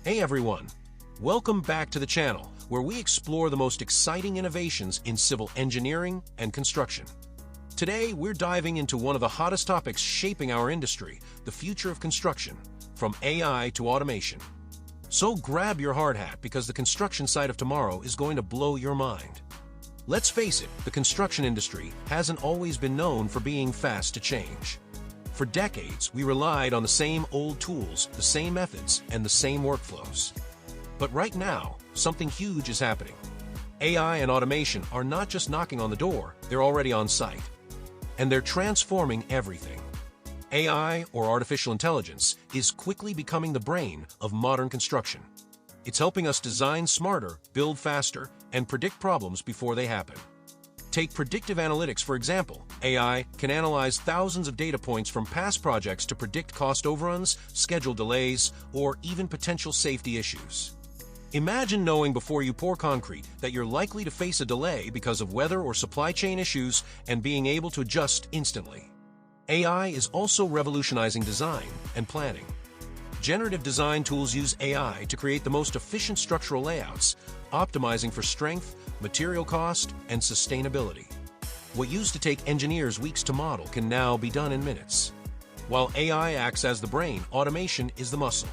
Hey everyone, welcome back to the channel where we explore the most exciting innovations in civil engineering and construction. Today we're diving into one of the hottest topics shaping our industry, the future of construction, from AI to automation. So grab your hard hat because the construction site of tomorrow is going to blow your mind. Let's face it, the construction industry hasn't always been known for being fast to change. For decades, we relied on the same old tools, the same methods, and the same workflows. But right now, something huge is happening. AI and automation are not just knocking on the door, they're already on site. And they're transforming everything. AI, or artificial intelligence, is quickly becoming the brain of modern construction. It's helping us design smarter, build faster, and predict problems before they happen. Take predictive analytics, for example. AI can analyze thousands of data points from past projects to predict cost overruns, schedule delays, or even potential safety issues. Imagine knowing before you pour concrete that you're likely to face a delay because of weather or supply chain issues and being able to adjust instantly. AI is also revolutionizing design and planning. Generative design tools use AI to create the most efficient structural layouts, optimizing for strength, material cost, and sustainability. What used to take engineers weeks to model can now be done in minutes. While AI acts as the brain, automation is the muscle.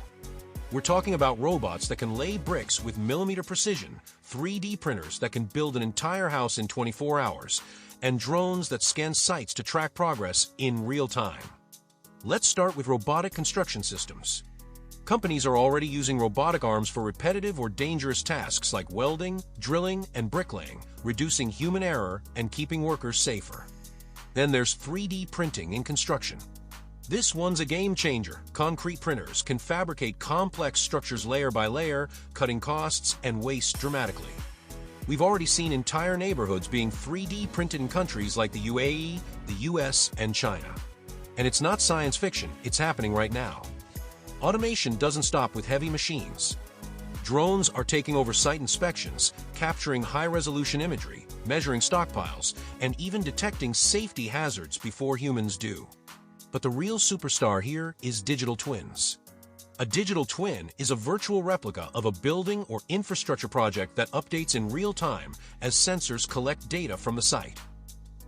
We're talking about robots that can lay bricks with millimeter precision, 3D printers that can build an entire house in 24 hours, and drones that scan sites to track progress in real time. Let's start with robotic construction systems. Companies are already using robotic arms for repetitive or dangerous tasks like welding, drilling, and bricklaying, reducing human error and keeping workers safer. Then there's 3D printing in construction. This one's a game changer. Concrete printers can fabricate complex structures layer by layer, cutting costs and waste dramatically. We've already seen entire neighborhoods being 3D printed in countries like the UAE, the US, and China. And it's not science fiction, it's happening right now. Automation doesn't stop with heavy machines. Drones are taking over site inspections, capturing high-resolution imagery, measuring stockpiles, and even detecting safety hazards before humans do. But the real superstar here is digital twins. A digital twin is a virtual replica of a building or infrastructure project that updates in real time as sensors collect data from the site.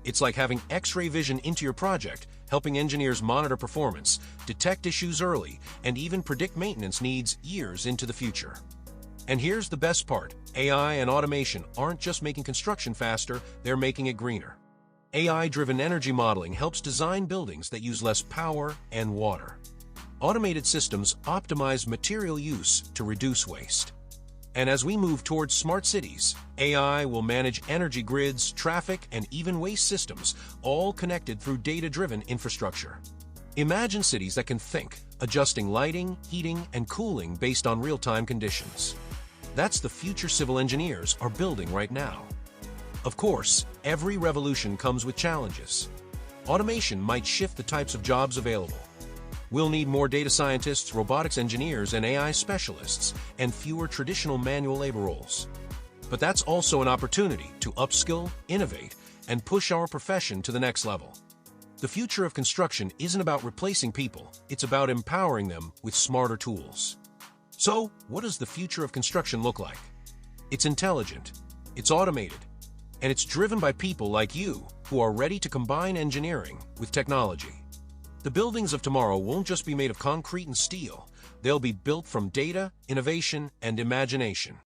It's like having X-ray vision into your project, helping engineers monitor performance, detect issues early, and even predict maintenance needs years into the future. And here's the best part. AI and automation aren't just making construction faster, they're making it greener. AI-driven energy modeling helps design buildings that use less power and water. Automated systems optimize material use to reduce waste. And as we move towards smart cities, AI will manage energy grids, traffic, and even waste systems, all connected through data-driven infrastructure. Imagine cities that can think, adjusting lighting, heating, and cooling based on real-time conditions. That's the future civil engineers are building right now. Of course, every revolution comes with challenges. Automation might shift the types of jobs available. We'll need more data scientists, robotics engineers, and AI specialists, and fewer traditional manual labor roles. But that's also an opportunity to upskill, innovate, and push our profession to the next level. The future of construction isn't about replacing people, it's about empowering them with smarter tools. So, what does the future of construction look like? It's intelligent, it's automated, and it's driven by people like you who are ready to combine engineering with technology. The buildings of tomorrow won't just be made of concrete and steel, they'll be built from data, innovation, and imagination.